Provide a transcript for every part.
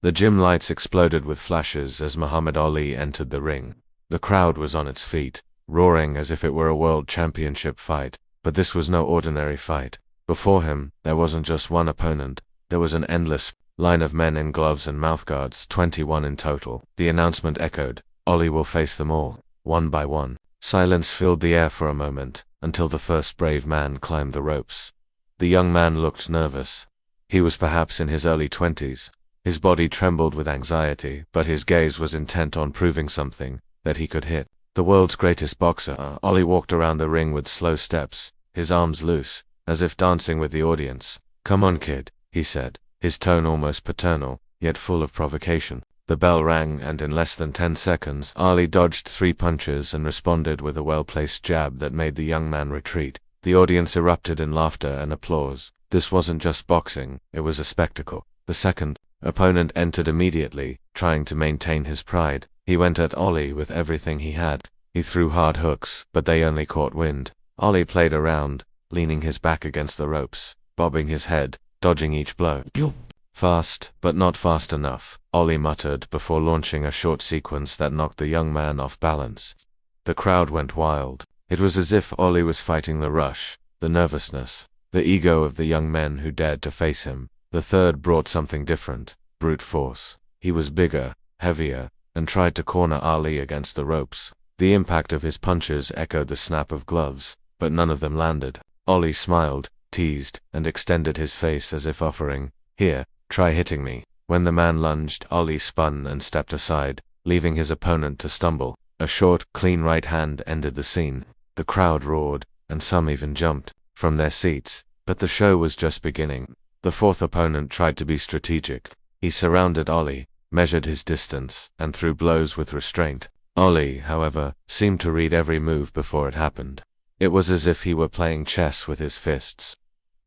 The gym lights exploded with flashes as Muhammad Ali entered the ring. The crowd was on its feet, roaring as if it were a world championship fight. But this was no ordinary fight. Before him, there wasn't just one opponent. There was an endless line of men in gloves and mouthguards, 21 in total. The announcement echoed, "Ali will face them all, one by one." Silence filled the air for a moment, until the first brave man climbed the ropes. The young man looked nervous. He was perhaps in his early 20s. His body trembled with anxiety, but his gaze was intent on proving something, that he could hit. The world's greatest boxer, Ali walked around the ring with slow steps, his arms loose, as if dancing with the audience. "Come on, kid," he said, his tone almost paternal, yet full of provocation. The bell rang, and in less than 10 seconds, Ali dodged 3 punches and responded with a well-placed jab that made the young man retreat. The audience erupted in laughter and applause. This wasn't just boxing, it was a spectacle. The second opponent entered immediately, trying to maintain his pride. He went at Ali with everything he had. He threw hard hooks, but they only caught wind. Ali played around, leaning his back against the ropes, bobbing his head, dodging each blow. "Fast, but not fast enough," Ali muttered before launching a short sequence that knocked the young man off balance. The crowd went wild. It was as if Ali was fighting the rush, the nervousness, the ego of the young men who dared to face him. The third brought something different, brute force. He was bigger, heavier, and tried to corner Ali against the ropes. The impact of his punches echoed the snap of gloves, but none of them landed. Ali smiled, teased, and extended his face as if offering, "Here, try hitting me." When the man lunged, Ali spun and stepped aside, leaving his opponent to stumble. A short, clean right hand ended the scene. The crowd roared, and some even jumped from their seats. But the show was just beginning. The fourth opponent tried to be strategic. He surrounded Ali, measured his distance, and threw blows with restraint. Ali, however, seemed to read every move before it happened. It was as if he were playing chess with his fists.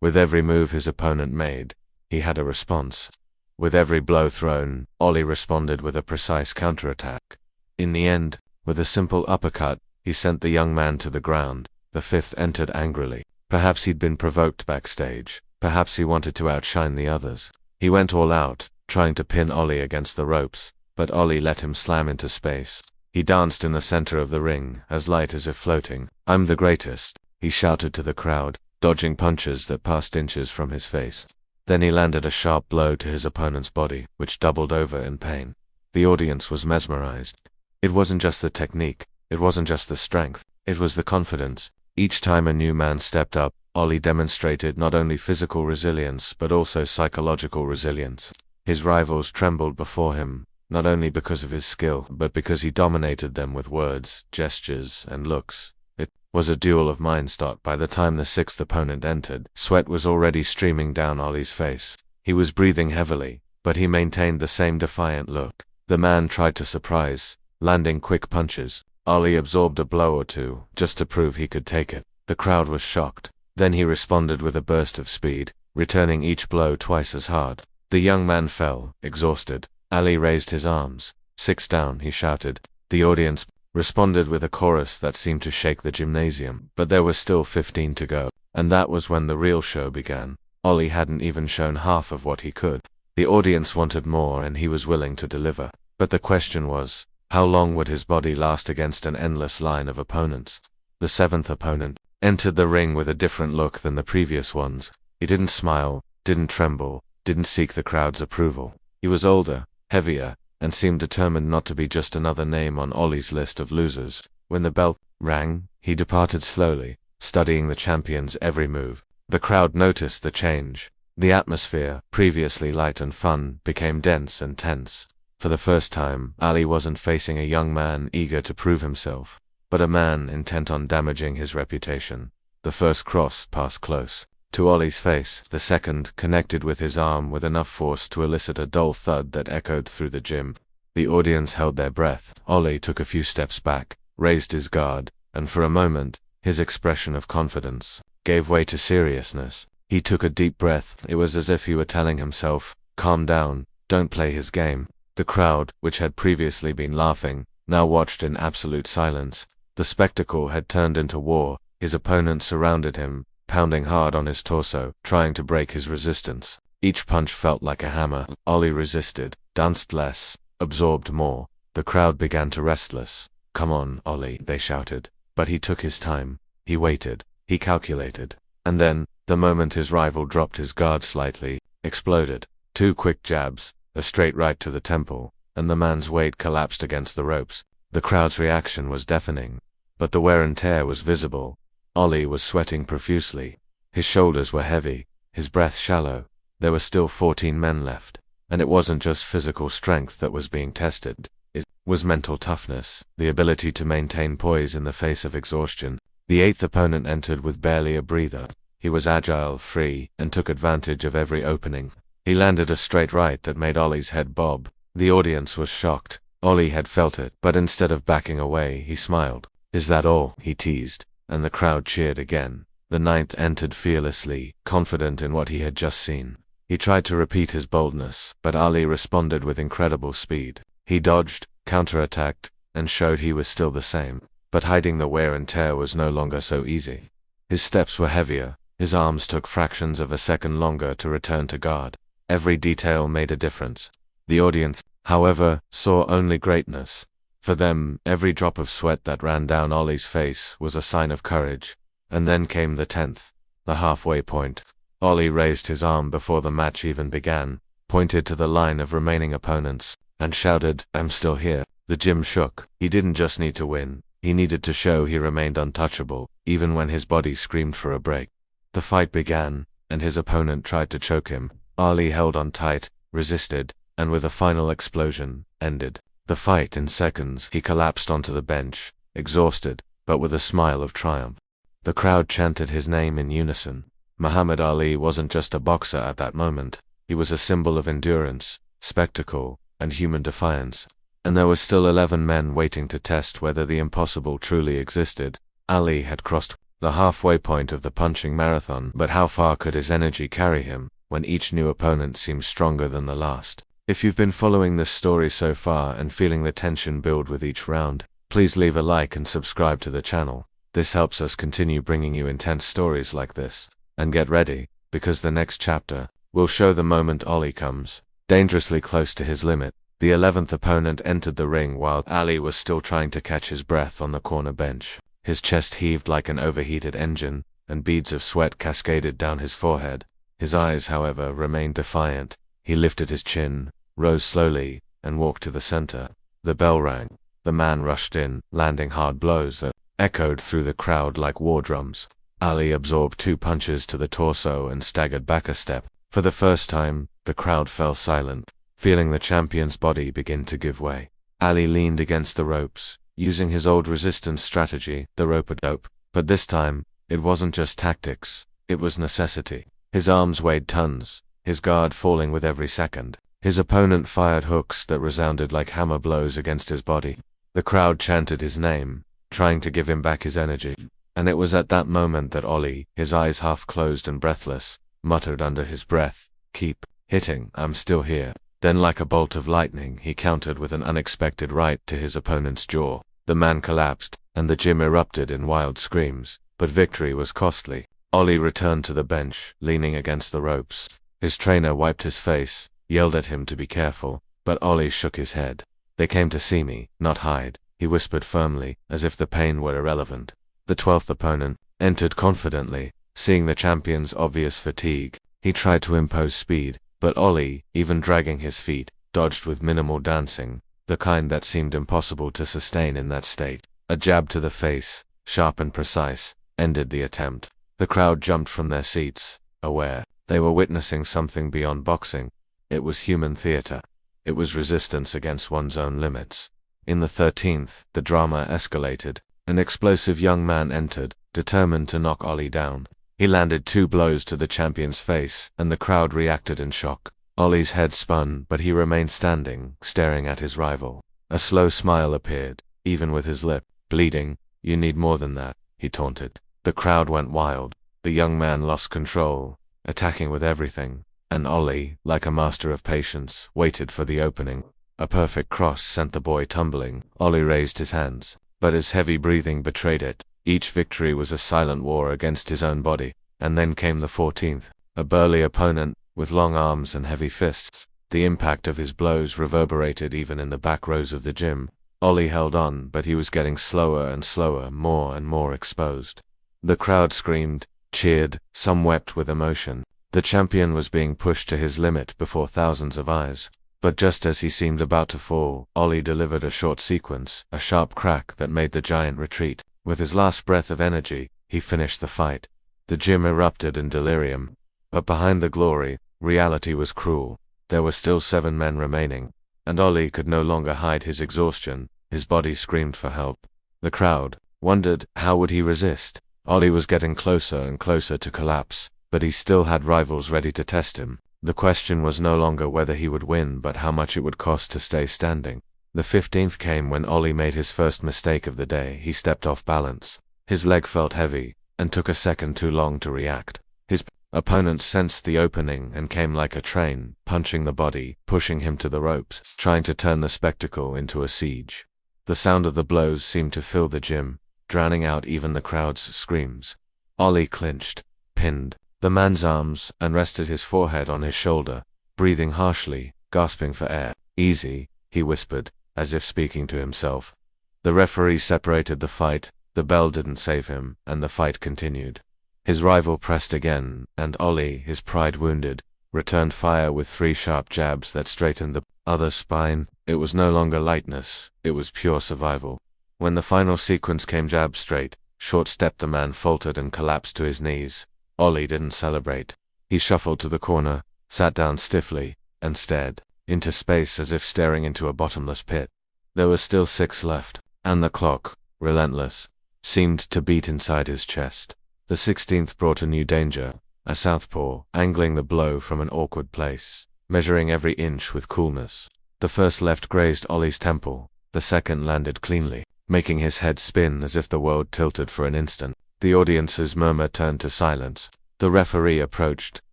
With every move his opponent made, he had a response. With every blow thrown, Ali responded with a precise counterattack. In the end, with a simple uppercut, he sent the young man to the ground. The fifth entered angrily. Perhaps he'd been provoked backstage. Perhaps he wanted to outshine the others. He went all out, trying to pin Ali against the ropes, but Ali let him slam into space. He danced in the center of the ring, as light as if floating. "I'm the greatest," he shouted to the crowd, dodging punches that passed inches from his face. Then he landed a sharp blow to his opponent's body, which doubled over in pain. The audience was mesmerized. It wasn't just the technique, it wasn't just the strength, it was the confidence. Each time a new man stepped up, Ali demonstrated not only physical resilience but also psychological resilience. His rivals trembled before him, not only because of his skill, but because he dominated them with words, gestures, and looks. It was a duel of minds. By the time the sixth opponent entered, sweat was already streaming down Ali's face. He was breathing heavily, but he maintained the same defiant look. The man tried to surprise, landing quick punches. Ali absorbed a blow or two, just to prove he could take it. The crowd was shocked. Then he responded with a burst of speed, returning each blow twice as hard. The young man fell, exhausted. Ali raised his arms. "6 down," he shouted. The audience responded with a chorus that seemed to shake the gymnasium. But there were still 15 to go. And that was when the real show began. Ali hadn't even shown half of what he could. The audience wanted more, and he was willing to deliver. But the question was, how long would his body last against an endless line of opponents? The seventh opponent entered the ring with a different look than the previous ones. He didn't smile, didn't tremble, didn't seek the crowd's approval. He was older, heavier, and seemed determined not to be just another name on Ollie's list of losers. When the bell rang, he departed slowly, studying the champion's every move. The crowd noticed the change. The atmosphere, previously light and fun, became dense and tense. For the first time, Ali wasn't facing a young man eager to prove himself, but a man intent on damaging his reputation. The first cross passed close to Ollie's face. The second connected with his arm with enough force to elicit a dull thud that echoed through the gym. The audience held their breath. Ollie took a few steps back, raised his guard, and for a moment, his expression of confidence gave way to seriousness. He took a deep breath. It was as if he were telling himself, "Calm down, don't play his game." The crowd, which had previously been laughing, now watched in absolute silence. The spectacle had turned into war. His opponent surrounded him, pounding hard on his torso, trying to break his resistance. Each punch felt like a hammer. Ollie resisted, danced less, absorbed more. The crowd began to restless. "Come on, Ollie," they shouted. But he took his time. He waited. He calculated. And then, the moment his rival dropped his guard slightly, exploded. 2 quick jabs, a straight right to the temple, and the man's weight collapsed against the ropes. The crowd's reaction was deafening. But the wear and tear was visible. Ollie was sweating profusely. His shoulders were heavy, his breath shallow. There were still 14 men left. And it wasn't just physical strength that was being tested. It was mental toughness, the ability to maintain poise in the face of exhaustion. The 8th opponent entered with barely a breather. He was agile, free, and took advantage of every opening. He landed a straight right that made Ollie's head bob. The audience was shocked. Ollie had felt it, but instead of backing away, he smiled. "Is that all?" he teased, and the crowd cheered again. The 9th entered fearlessly, confident in what he had just seen. He tried to repeat his boldness, but Ali responded with incredible speed. He dodged, counterattacked, and showed he was still the same. But hiding the wear and tear was no longer so easy. His steps were heavier, his arms took fractions of a second longer to return to guard. Every detail made a difference. The audience, however, saw only greatness. For them, every drop of sweat that ran down Ollie's face was a sign of courage. And then came the 10th, the halfway point. Ollie raised his arm before the match even began, pointed to the line of remaining opponents, and shouted, "I'm still here." The gym shook. He didn't just need to win. He needed to show he remained untouchable, even when his body screamed for a break. The fight began, and his opponent tried to choke him. Ali held on tight, resisted, and with a final explosion, ended the fight in seconds. He collapsed onto the bench, exhausted, but with a smile of triumph. The crowd chanted his name in unison. Muhammad Ali wasn't just a boxer at that moment. He was a symbol of endurance, spectacle, and human defiance. And there were still 11 men waiting to test whether the impossible truly existed. Ali had crossed the halfway point of the punching marathon, but how far could his energy carry him when each new opponent seemed stronger than the last? If you've been following this story so far and feeling the tension build with each round, please leave a like and subscribe to the channel. This helps us continue bringing you intense stories like this. And get ready, because the next chapter will show the moment Ollie comes dangerously close to his limit. The 11th opponent entered the ring while Ali was still trying to catch his breath on the corner bench. His chest heaved like an overheated engine, and beads of sweat cascaded down his forehead. His eyes, however, remained defiant. He lifted his chin, rose slowly, and walked to the center. The bell rang. The man rushed in, landing hard blows that echoed through the crowd like war drums. Ali absorbed 2 punches to the torso and staggered back a step. For the first time, the crowd fell silent, feeling the champion's body begin to give way. Ali leaned against the ropes, using his old resistance strategy, the rope-a-dope. But this time, it wasn't just tactics, it was necessity. His arms weighed tons, his guard falling with every second. His opponent fired hooks that resounded like hammer blows against his body. The crowd chanted his name, trying to give him back his energy. And it was at that moment that Ollie, his eyes half closed and breathless, muttered under his breath, "Keep hitting, I'm still here." Then like a bolt of lightning, he countered with an unexpected right to his opponent's jaw. The man collapsed, and the gym erupted in wild screams. But victory was costly. Ollie returned to the bench, leaning against the ropes. His trainer wiped his face, yelled at him to be careful, but Ollie shook his head. "They came to see me, not hide," he whispered firmly, as if the pain were irrelevant. The 12th opponent entered confidently, seeing the champion's obvious fatigue. He tried to impose speed, but Ollie, even dragging his feet, dodged with minimal dancing, the kind that seemed impossible to sustain in that state. A jab to the face, sharp and precise, ended the attempt. The crowd jumped from their seats, aware they were witnessing something beyond boxing. It was human theater. It was resistance against one's own limits. In the 13th, the drama escalated. An explosive young man entered, determined to knock Ollie down. He landed 2 blows to the champion's face, and the crowd reacted in shock. Ollie's head spun, but he remained standing, staring at his rival. A slow smile appeared, even with his lip bleeding. "You need more than that," he taunted. The crowd went wild. The young man lost control, attacking with everything, and Ollie, like a master of patience, waited for the opening. A perfect cross sent the boy tumbling. Ollie raised his hands, but his heavy breathing betrayed it. Each victory was a silent war against his own body. And then came the 14th, a burly opponent, with long arms and heavy fists. The impact of his blows reverberated even in the back rows of the gym. Ollie held on, but he was getting slower and slower, more and more exposed. The crowd screamed, cheered, some wept with emotion. The champion was being pushed to his limit before thousands of eyes. But just as he seemed about to fall, Ollie delivered a short sequence, a sharp crack that made the giant retreat. With his last breath of energy, he finished the fight. The gym erupted in delirium. But behind the glory, reality was cruel. There were still 7 men remaining, and Ollie could no longer hide his exhaustion. His body screamed for help. The crowd wondered, how would he resist? Ollie was getting closer and closer to collapse, but he still had rivals ready to test him. The question was no longer whether he would win, but how much it would cost to stay standing. The 15th came when Ollie made his first mistake of the day. He stepped off balance. His leg felt heavy, and took a second too long to react. His opponent sensed the opening and came like a train, punching the body, pushing him to the ropes, trying to turn the spectacle into a siege. The sound of the blows seemed to fill the gym, drowning out even the crowd's screams. Ollie clinched, pinned the man's arms, and rested his forehead on his shoulder, breathing harshly, gasping for air. "Easy," he whispered, as if speaking to himself. The referee separated the fight. The bell didn't save him, and the fight continued. His rival pressed again, and Ollie, his pride wounded, returned fire with 3 sharp jabs that straightened the other's spine. It was no longer lightness, it was pure survival. When the final sequence came jab straight, short-stepped, the man faltered and collapsed to his knees. Ollie didn't celebrate. He shuffled to the corner, sat down stiffly, and stared into space as if staring into a bottomless pit. There were still 6 left, and the clock, relentless, seemed to beat inside his chest. The 16th brought a new danger, a southpaw, angling the blow from an awkward place, measuring every inch with coolness. The first left grazed Ollie's temple, the second landed cleanly, making his head spin as if the world tilted for an instant. The audience's murmur turned to silence. The referee approached,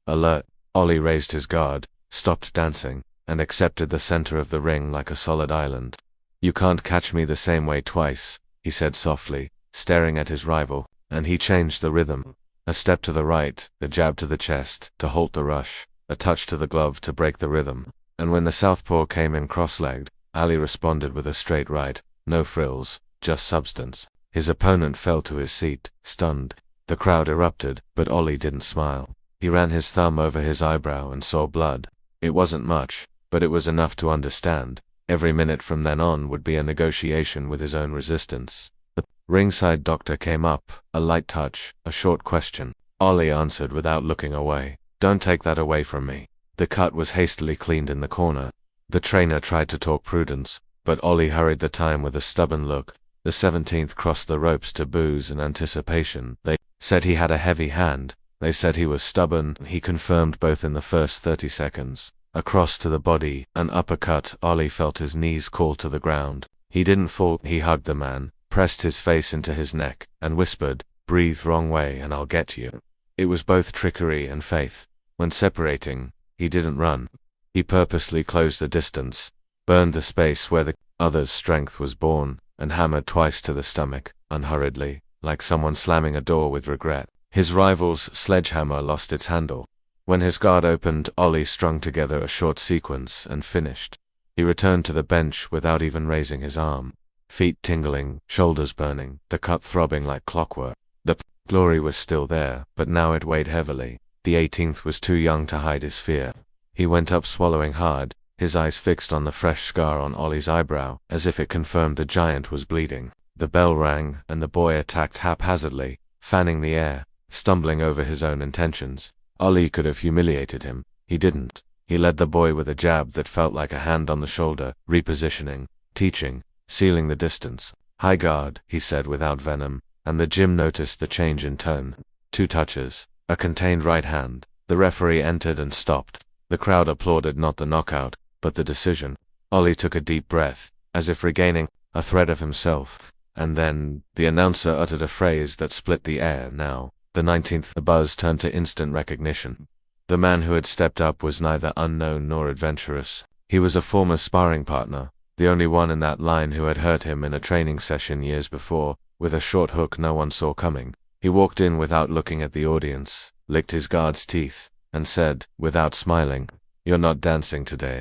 alert. Ollie raised his guard, stopped dancing, and accepted the center of the ring like a solid island. "You can't catch me the same way twice," he said softly, staring at his rival, and he changed the rhythm. A step to the right, a jab to the chest, to halt the rush, a touch to the glove to break the rhythm. And when the southpaw came in cross-legged, Ali responded with a straight right, no frills, just substance. His opponent fell to his seat, stunned. The crowd erupted, but Ollie didn't smile. He ran his thumb over his eyebrow and saw blood. It wasn't much, but it was enough to understand. Every minute from then on would be a negotiation with his own resistance. The ringside doctor came up, a light touch, a short question. Ollie answered without looking away. "Don't take that away from me." The cut was hastily cleaned in the corner. The trainer tried to talk prudence, but Ollie hurried the time with a stubborn look. The 17th crossed the ropes to boos in anticipation. They said he had a heavy hand. They said he was stubborn. He confirmed both in the first 30 seconds. A cross to the body, an uppercut. Ollie felt his knees call to the ground. He didn't fall. He hugged the man, pressed his face into his neck, and whispered, "Breathe wrong way and I'll get you." It was both trickery and faith. When separating, he didn't run. He purposely closed the distance, burned the space where the other's strength was born, and hammered twice to the stomach, unhurriedly, like someone slamming a door with regret. His rival's sledgehammer lost its handle. When his guard opened, Ollie strung together a short sequence and finished. He returned to the bench without even raising his arm. Feet tingling, shoulders burning, the cut throbbing like clockwork. The glory was still there, but now it weighed heavily. The 18th was too young to hide his fear. He went up swallowing hard, his eyes fixed on the fresh scar on Ollie's eyebrow, as if it confirmed the giant was bleeding. The bell rang, and the boy attacked haphazardly, fanning the air, stumbling over his own intentions. Ollie could have humiliated him. He didn't. He led the boy with a jab that felt like a hand on the shoulder, repositioning, teaching, sealing the distance. "High guard," he said without venom, and the gym noticed the change in tone. 2 touches, a contained right hand. The referee entered and stopped. The crowd applauded not the knockout, but the decision. Ollie took a deep breath, as if regaining a thread of himself, and then the announcer uttered a phrase that split the air. "Now." The 19th, the buzz turned to instant recognition. The man who had stepped up was neither unknown nor adventurous. He was a former sparring partner, the only one in that line who had hurt him in a training session years before, with a short hook no one saw coming. He walked in without looking at the audience, licked his guard's teeth, and said, without smiling, "You're not dancing today."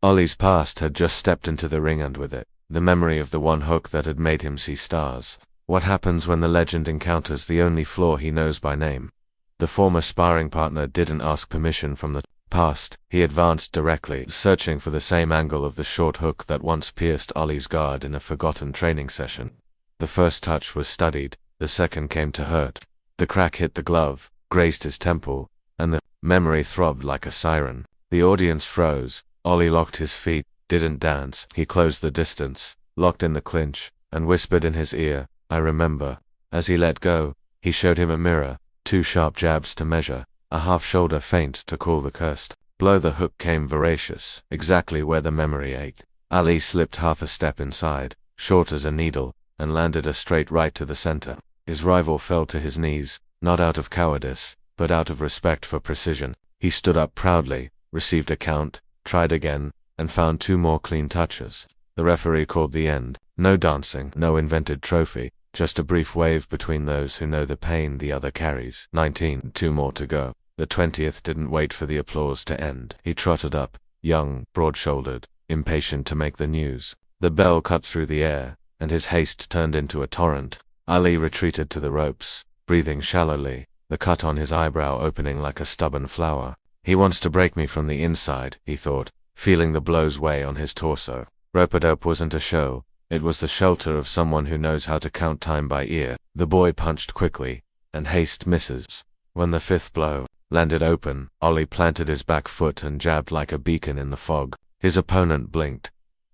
Ollie's past had just stepped into the ring, and with it, the memory of the one hook that had made him see stars. What happens when the legend encounters the only flaw he knows by name? The former sparring partner didn't ask permission from the past. He advanced directly, searching for the same angle of the short hook that once pierced Ollie's guard in a forgotten training session. The first touch was studied, the second came to hurt. The crack hit the glove, grazed his temple, and the memory throbbed like a siren. The audience froze. Ollie locked his feet, didn't dance. He closed the distance, locked in the clinch, and whispered in his ear, "I remember." As he let go, he showed him a mirror, 2 sharp jabs to measure, a half-shoulder feint to call the cursed blow. The hook came voracious, exactly where the memory ached. Ali slipped half a step inside, short as a needle, and landed a straight right to the center. His rival fell to his knees, not out of cowardice, but out of respect for precision. He stood up proudly, received a count, tried again, and found 2 more clean touches. The referee called the end. No dancing, no invented trophy, just a brief wave between those who know the pain the other carries. 19, 2 more to go. The 20th didn't wait for the applause to end. He trotted up, young, broad-shouldered, impatient to make the news. The bell cut through the air, and his haste turned into a torrent. Ali retreated to the ropes, breathing shallowly, the cut on his eyebrow opening like a stubborn flower. He wants to break me from the inside, he thought, feeling the blows weigh on his torso. Rope-a-dope wasn't a show, it was the shelter of someone who knows how to count time by ear. The boy punched quickly, and haste misses. When the 5th blow landed open, Ollie planted his back foot and jabbed like a beacon in the fog. His opponent blinked.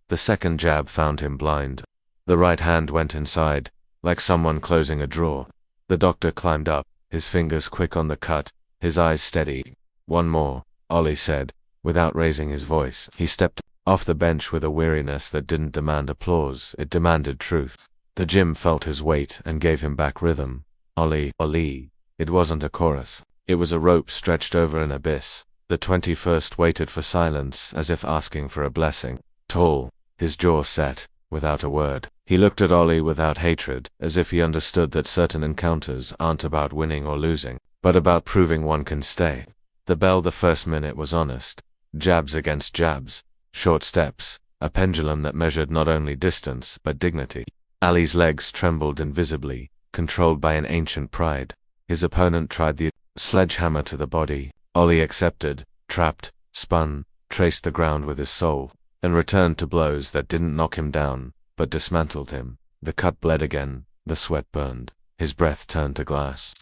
The second jab found him blind. The right hand went inside, like someone closing a drawer. The doctor climbed up, his fingers quick on the cut, his eyes steady. "One more," Ollie said, without raising his voice. He stepped off the bench with a weariness that didn't demand applause, it demanded truth. The gym felt his weight and gave him back rhythm. Ollie, Ollie. It wasn't a chorus. It was a rope stretched over an abyss. The 21st waited for silence, as if asking for a blessing. Tall, his jaw set, without a word. He looked at Ollie without hatred, as if he understood that certain encounters aren't about winning or losing, but about proving one can stay. The bell the first minute was honest. Jabs against jabs. Short steps, a pendulum that measured not only distance, but dignity. Ali's legs trembled invisibly, controlled by an ancient pride. His opponent tried the sledgehammer to the body. Ollie accepted, trapped, spun, traced the ground with his soul, and returned to blows that didn't knock him down, but dismantled him. The cut bled again, the sweat burned, his breath turned to glass.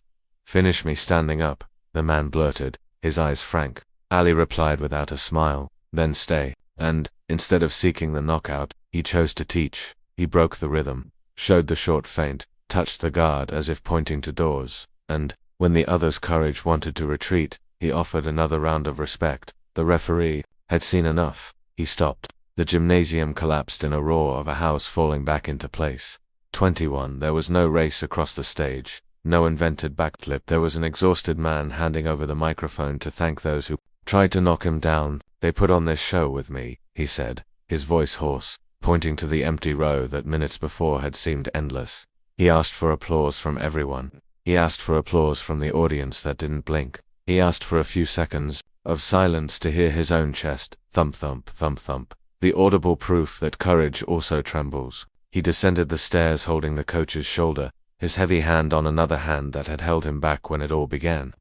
"Finish me standing up," the man blurted, his eyes frank. Ali replied without a smile, "Then stay." And, instead of seeking the knockout, he chose to teach. He broke the rhythm, showed the short feint, touched the guard as if pointing to doors, and, when the other's courage wanted to retreat, he offered another round of respect. The referee had seen enough. He stopped. The gymnasium collapsed in a roar of a house falling back into place. 21. There was no race across the stage, no invented backflip. There was an exhausted man handing over the microphone to thank those who tried to knock him down. "They put on this show with me," he said, his voice hoarse, pointing to the empty row that minutes before had seemed endless. He asked for applause from everyone. He asked for applause from the audience that didn't blink. He asked for a few seconds of silence to hear his own chest thump thump thump thump, the audible proof that courage also trembles. He descended the stairs holding the coach's shoulder, his heavy hand on another hand that had held him back when it all began.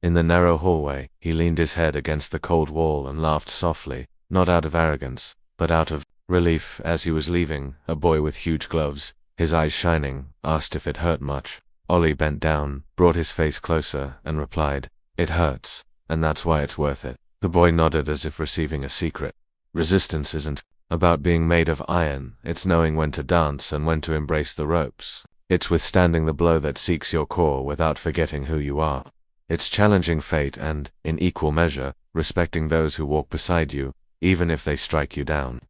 In the narrow hallway, he leaned his head against the cold wall and laughed softly, not out of arrogance, but out of relief. As he was leaving, a boy with huge gloves, his eyes shining, asked if it hurt much. Ollie bent down, brought his face closer, and replied, "It hurts, and that's why it's worth it." The boy nodded as if receiving a secret. Resistance isn't about being made of iron, it's knowing when to dance and when to embrace the ropes. It's withstanding the blow that seeks your core without forgetting who you are. It's challenging fate and, in equal measure, respecting those who walk beside you, even if they strike you down.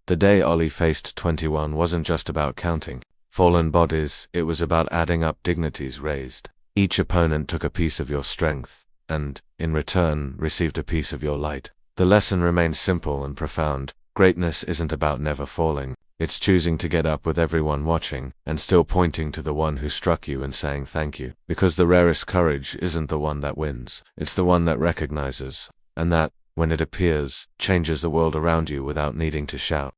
The day Ollie faced 21 wasn't just about counting fallen bodies, it was about adding up dignities raised. Each opponent took a piece of your strength, and, in return, received a piece of your light. The lesson remains simple and profound. Greatness isn't about never falling. It's choosing to get up with everyone watching, and still pointing to the one who struck you and saying thank you. Because the rarest courage isn't the one that wins, it's the one that recognizes. And that when it appears, changes the world around you without needing to shout.